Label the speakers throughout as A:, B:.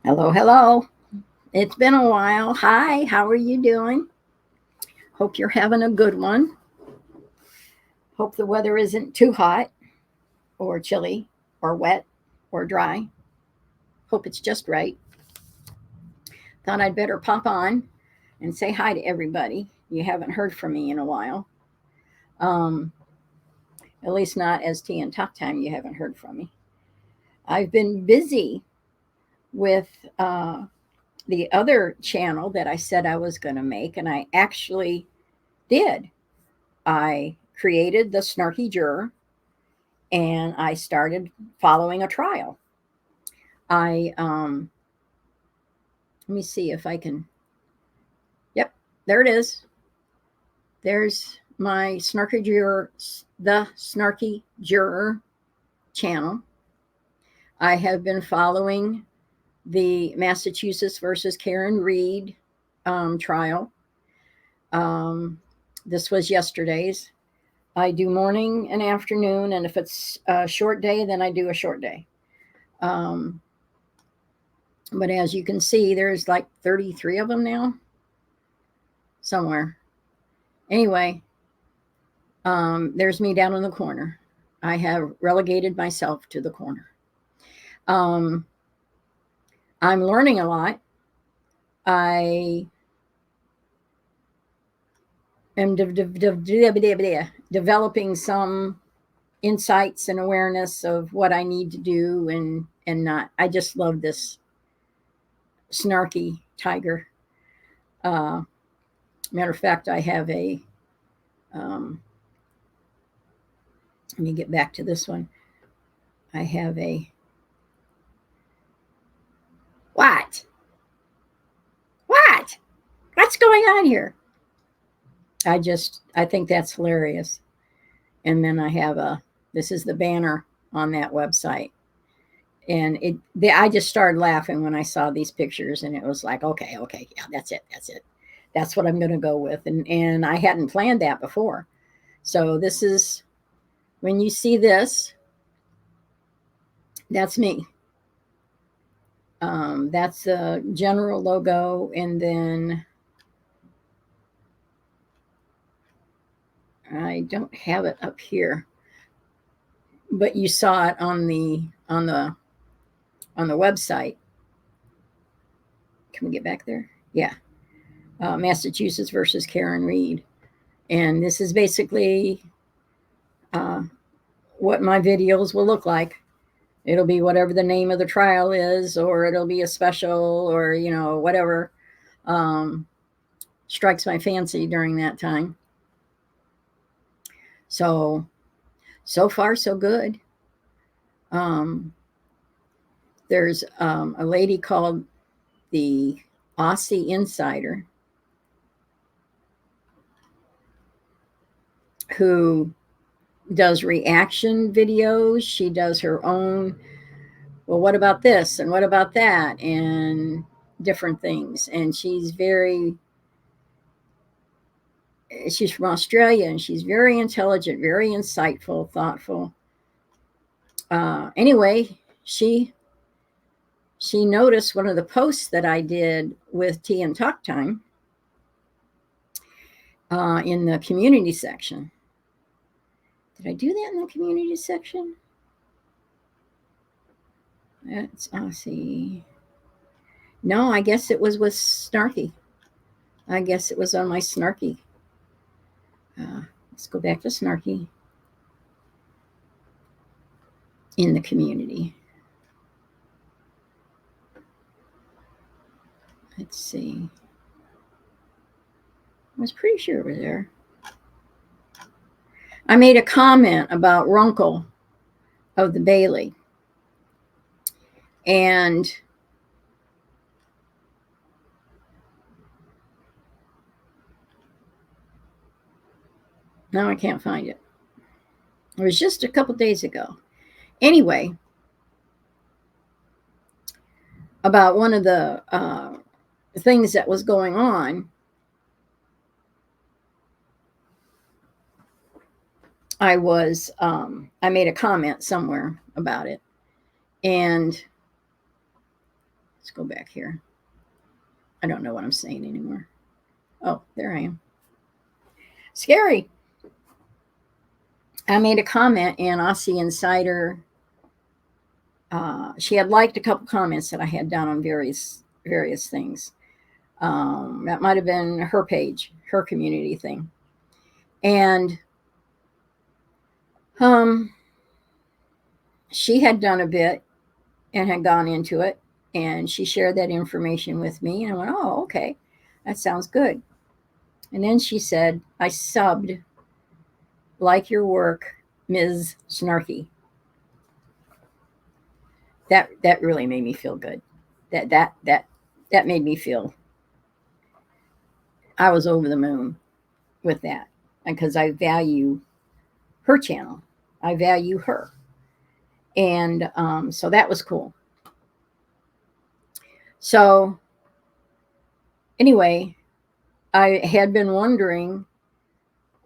A: Hello, hello. It's been a while. Hi, how are you doing? Hope you're having a good one. Hope the weather isn't too hot or chilly or wet or dry. Hope it's just right. Thought I'd better pop on and say hi to everybody. You haven't heard from me in a while. Um, at least not as tea and talk time, you haven't heard from me. I've been busy with the other channel that I said I was going to make, and I actually did. I created the Snarky Juror and I started following a trial. I let me see if I can. Yep, there it is. There's my Snarky Juror, the Snarky Juror channel. I have been following the Massachusetts versus Karen Reed trial. Um, this was yesterday's. I do morning and afternoon, and if it's a short day, then I do a short day. Um, but as you can see, there's like 33 of them now, somewhere. Anyway, there's me down in the corner. I have relegated myself to the corner. Um, I'm learning a lot. I am developing some insights and awareness of what I need to do and not. I just love this snarky tiger. Uh, Matter of fact, I have a. Let me get back to this one. I have a. What? What? What's going on here? I think that's hilarious. And then I have this is the banner on that website. And I just started laughing when I saw these pictures, and it was like, okay, yeah, that's it. That's what I'm going to go with. And I hadn't planned that before. So this is, when you see this, that's me. That's the general logo. And then I don't have it up here, but you saw it on the website. Can we get back there? Yeah. Massachusetts versus Karen Reed. And this is basically uh, what my videos will look like. It'll be whatever the name of the trial is, or it'll be a special, or, whatever um, strikes my fancy during that time. So far, so good. There's a lady called the Aussie Insider who does reaction videos. She does her own, well, what about this and what about that, and different things. And she's from Australia, and she's very intelligent, very insightful, thoughtful. Anyway, she noticed one of the posts that I did with Tea and Talk Time in the community section. Did I do that in the community section? That's Aussie. No, I guess it was with Snarky. I guess it was on my Snarky. Let's go back to Snarky in the community. Let's see. I was pretty sure it was there. I made a comment about Runkle of the Bailey. And now I can't find it. It was just a couple days ago. Anyway, about one of the things that was going on, I made a comment somewhere about it. And Let's go back here. I don't know what I'm saying anymore. Oh, there I am. Scary. I made a comment in Aussie Insider. She had liked a couple comments that I had done on various things. That might have been her page, her community thing. And she had done a bit and had gone into it, and she shared that information with me, and I went, oh, okay, that sounds good. And then she said, I subbed, like your work, Ms. Snarky. That really made me feel good. That made me feel I was over the moon with that, because I value her channel. I value her. And so that was cool. So anyway, I had been wondering,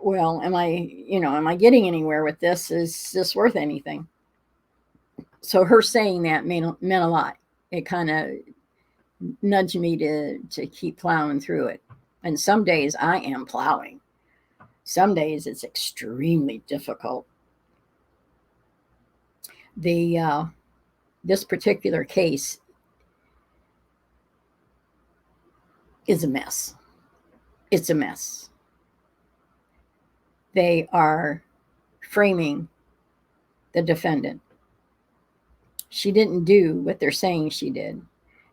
A: well, am I getting anywhere with this? Is this worth anything? So her saying that meant a lot. It kind of nudged me to keep plowing through it. And some days I am plowing. Some days it's extremely difficult. This particular case is a mess. It's a mess. They are framing the defendant. She didn't do what they're saying she did.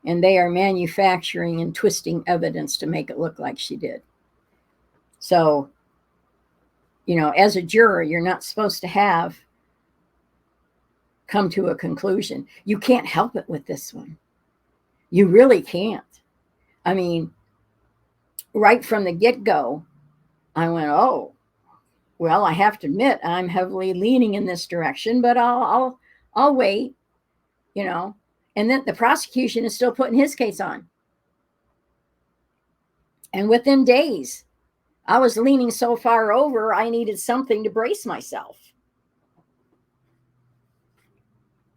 A: And they are manufacturing and twisting evidence to make it look like she did. So, as a juror, you're not supposed to have come to a conclusion. You can't help it with this one. You really can't. I mean, right from the get-go, I went, oh, well, I have to admit I'm heavily leaning in this direction, but I'll wait, And then the prosecution is still putting his case on. And within days, I was leaning so far over, I needed something to brace myself.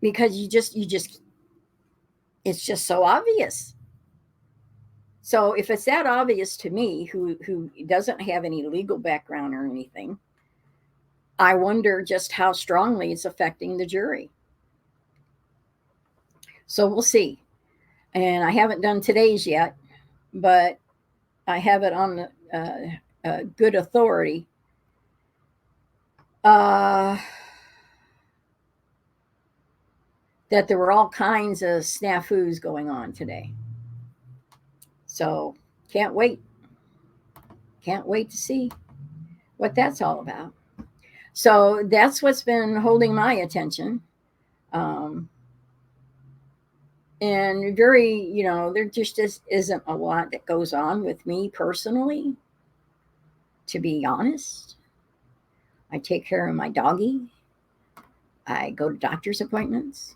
A: Because it's just so obvious. So if it's that obvious to me, who doesn't have any legal background or anything, I wonder just how strongly it's affecting the jury. So we'll see. And I haven't done today's yet, but I have it on good authority. That there were all kinds of snafus going on today. So can't wait. Can't wait to see what that's all about. So that's what's been holding my attention. And very, there just isn't a lot that goes on with me personally, to be honest. I take care of my doggie. I go to doctor's appointments.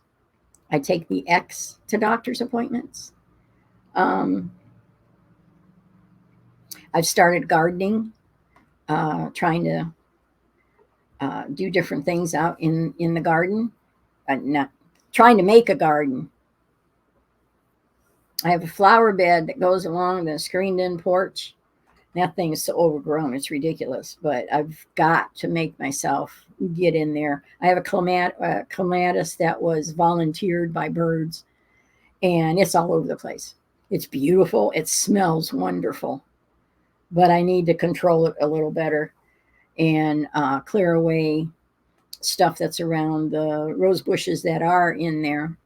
A: I take the ex to doctor's appointments. I've started gardening, trying to do different things out in the garden. Not trying to make a garden. I have a flower bed that goes along the screened-in porch. That thing is so overgrown, it's ridiculous. But I've got to make myself get in there. I have a clematis that was volunteered by birds, and it's all over the place. It's beautiful. It smells wonderful. But I need to control it a little better and clear away stuff that's around the rose bushes that are in there.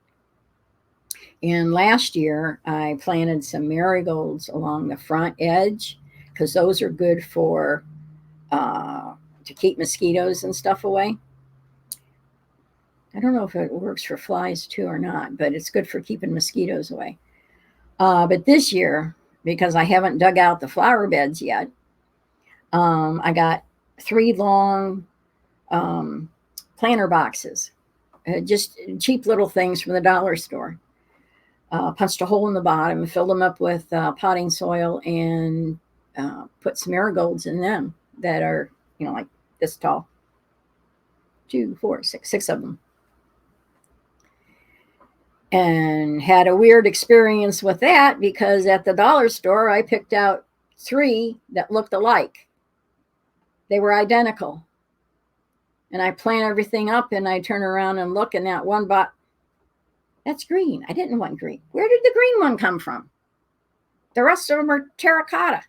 A: And last year, I planted some marigolds along the front edge because those are good for to keep mosquitoes and stuff away. I don't know if it works for flies too or not, but it's good for keeping mosquitoes away. But this year, because I haven't dug out the flower beds yet, I got 3 long planter boxes, just cheap little things from the dollar store. Punched a hole in the bottom, filled them up with potting soil, and put some marigolds in them that are, like this tall. 2, 4, 6 of them. and had a weird experience with that because at the dollar store, I picked out 3 that looked alike. They were identical. And I plant everything up and I turn around and look, and that one bot, that's green. I didn't want green. Where did the green one come from? The rest of them are terracotta.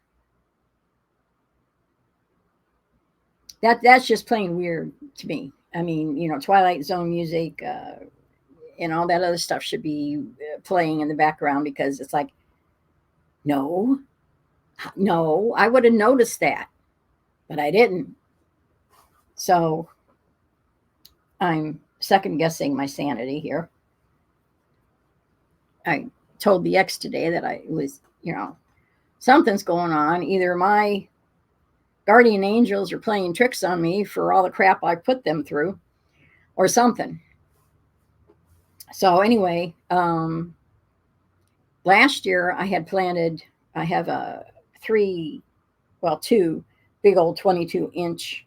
A: That's just plain weird to me. I mean, Twilight Zone music and all that other stuff should be playing in the background because it's like, no, I would have noticed that, but I didn't. So I'm second guessing my sanity here. I told the ex today that I was, something's going on. Either my guardian angels are playing tricks on me for all the crap I put them through or something. So anyway, last year I have 2 big old 22-inch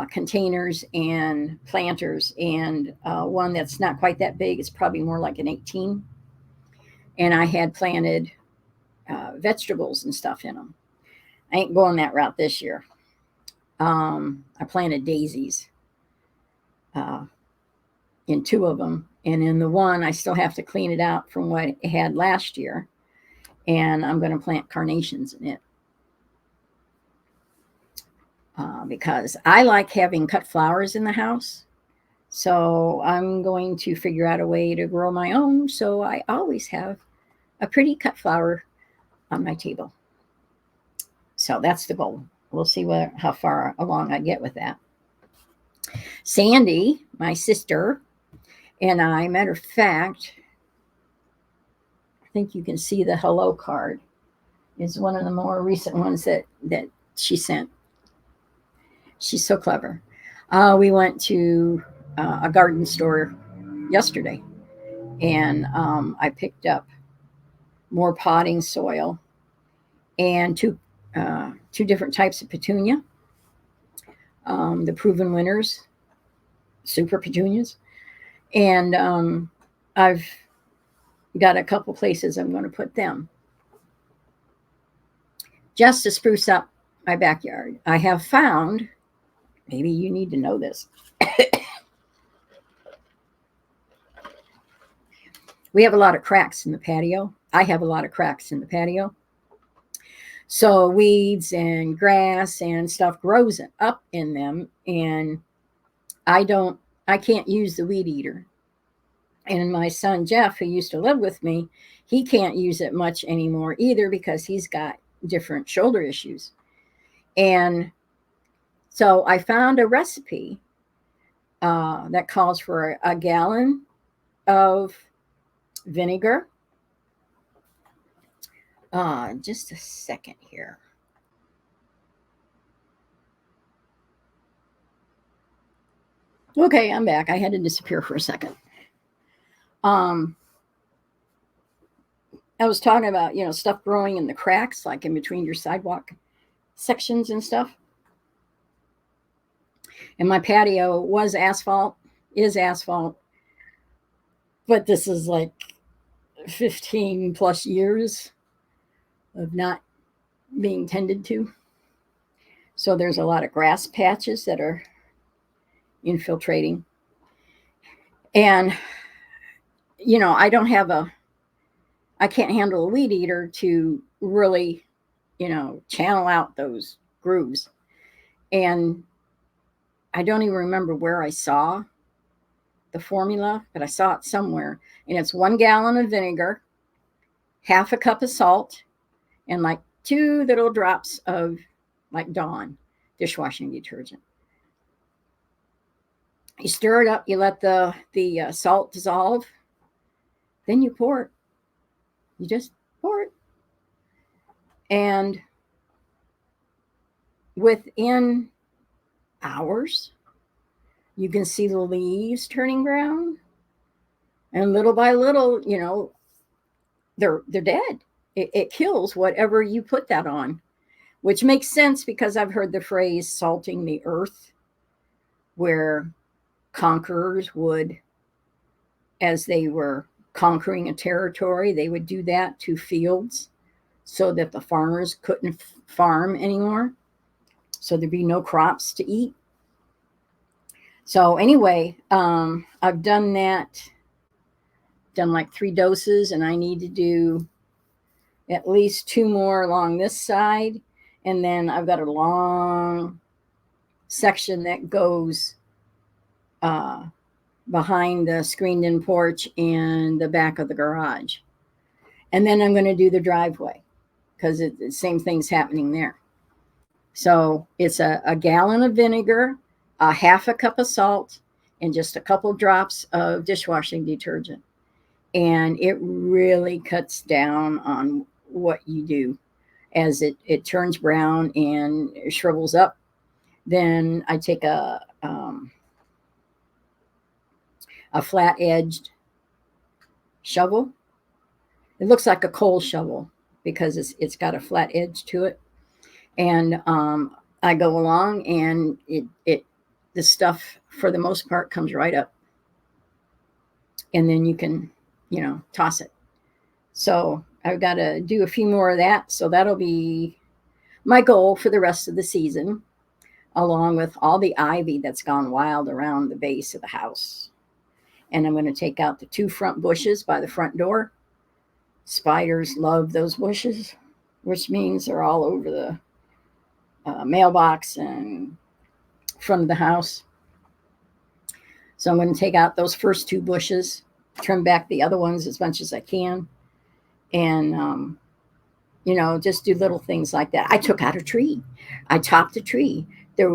A: containers and planters, and one that's not quite that big. It's probably more like an 18. And I had planted vegetables and stuff in them. I ain't going that route this year. I planted daisies in 2 of them. And in the one, I still have to clean it out from what it had last year. And I'm going to plant carnations in it. Because I like having cut flowers in the house. So I'm going to figure out a way to grow my own. So I always have a pretty cut flower on my table. So that's the goal. We'll see how far along I get with that. Sandy, my sister, and I, matter of fact, I think you can see the hello card is one of the more recent ones that she sent. She's so clever. We went to a garden store yesterday, and I picked up more potting soil and two different types of petunia. The proven winners, super petunias. And I've got a couple places I'm going to put them just to spruce up my backyard. I have found, maybe you need to know this, we have a lot of cracks in the patio. I have a lot of cracks in the patio. So weeds and grass and stuff grows up in them, and I can't use the weed eater. And my son Jeff, who used to live with me, he can't use it much anymore either because he's got different shoulder issues. And so I found a recipe that calls for a gallon of vinegar. Just a second here. Okay, I'm back. I had to disappear for a second. I was talking about, stuff growing in the cracks, like in between your sidewalk sections and stuff. And my patio is asphalt, but this is like 15 plus years of not being tended to. So there's a lot of grass patches that are infiltrating. And, I can't handle a weed eater to really, channel out those grooves. And I don't even remember where I saw the formula, but I saw it somewhere. And it's 1 gallon of vinegar, half a cup of salt, and like 2 little drops of like Dawn dishwashing detergent. You stir it up, you let the salt dissolve, then you pour it. You just pour it. And within hours, you can see the leaves turning brown. And little by little, they're dead. It kills whatever you put that on, which makes sense because I've heard the phrase salting the earth, where conquerors would, as they were conquering a territory, they would do that to fields so that the farmers couldn't farm anymore, so there'd be no crops to eat. So anyway, I've done that, done like 3 doses, and I need to do at least 2 more along this side. And then I've got a long section that goes behind the screened-in porch and the back of the garage. And then I'm going to do the driveway because the same thing's happening there. So it's a gallon of vinegar, a half a cup of salt, and just a couple drops of dishwashing detergent. And it really cuts down on what you do as it turns brown and shrivels up. Then I take a flat-edged shovel. It looks like a coal shovel because it's got a flat edge to it. And I go along, and the stuff for the most part comes right up. And then you can, toss it. So I've got to do a few more of that. So that'll be my goal for the rest of the season, along with all the ivy that's gone wild around the base of the house. And I'm going to take out the 2 front bushes by the front door. Spiders love those bushes, which means they're all over the mailbox and front of the house. So I'm going to take out those first 2 bushes, trim back the other ones as much as I can, and just do little things like that. I took out a tree. I topped a tree. I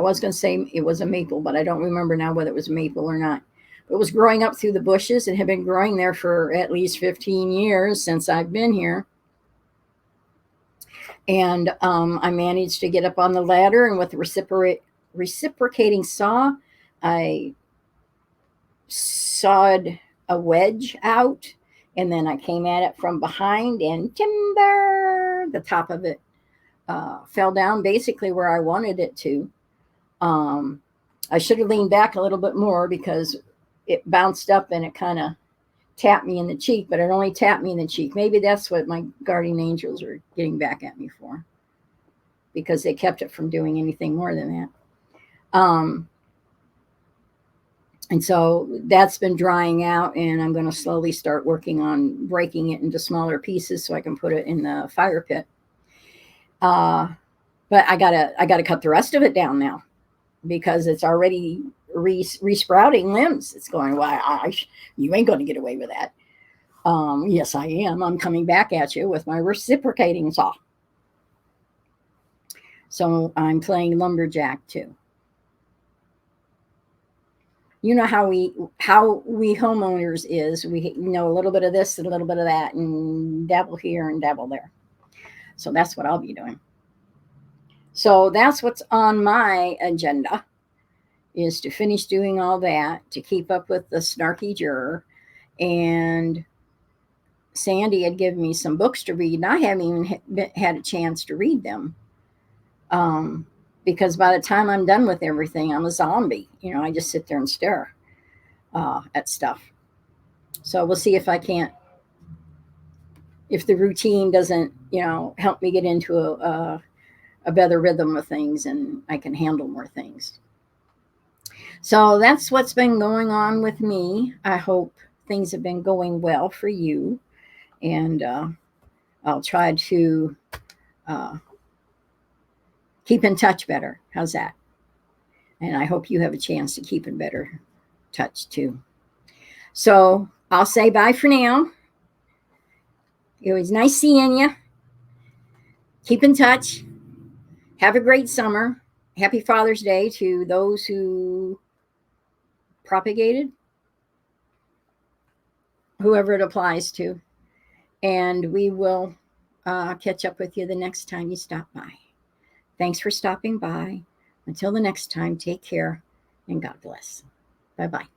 A: was going to say it was a maple, but I don't remember now whether it was a maple or not. It was growing up through the bushes and had been growing there for at least 15 years since I've been here. And I managed to get up on the ladder, and with the reciprocating saw, I sawed a wedge out, and then I came at it from behind, and timber, the top of it fell down basically where I wanted it to. I should have leaned back a little bit more because it bounced up and it kind of tapped me in the cheek, but it only tapped me in the cheek. Maybe that's what my guardian angels are getting back at me for, because they kept it from doing anything more than that. And so that's been drying out, and I'm going to slowly start working on breaking it into smaller pieces so I can put it in the fire pit. But I gotta cut the rest of it down now because it's already resprouting limbs. It's going, well, you ain't going to get away with that. Yes, I am. I'm coming back at you with my reciprocating saw. So I'm playing lumberjack too. You know how we homeowners is. We know a little bit of this and a little bit of that, and dabble here and dabble there. So that's what I'll be doing. So that's what's on my agenda, is to finish doing all that, to keep up with the snarky juror. And Sandy had given me some books to read, and I haven't even had a chance to read them. Because by the time I'm done with everything, I'm a zombie. I just sit there and stare at stuff. So we'll see if I can't, if the routine doesn't, help me get into a better rhythm of things, and I can handle more things. So that's what's been going on with me. I hope things have been going well for you, and I'll try to keep in touch better. How's that? And I hope you have a chance to keep in better touch too. So I'll say bye for now. It was nice seeing you. Keep in touch. Have a great summer. Happy Father's Day to those who propagated, whoever it applies to. And we will catch up with you the next time you stop by. Thanks for stopping by. Until the next time, take care and God bless. Bye-bye.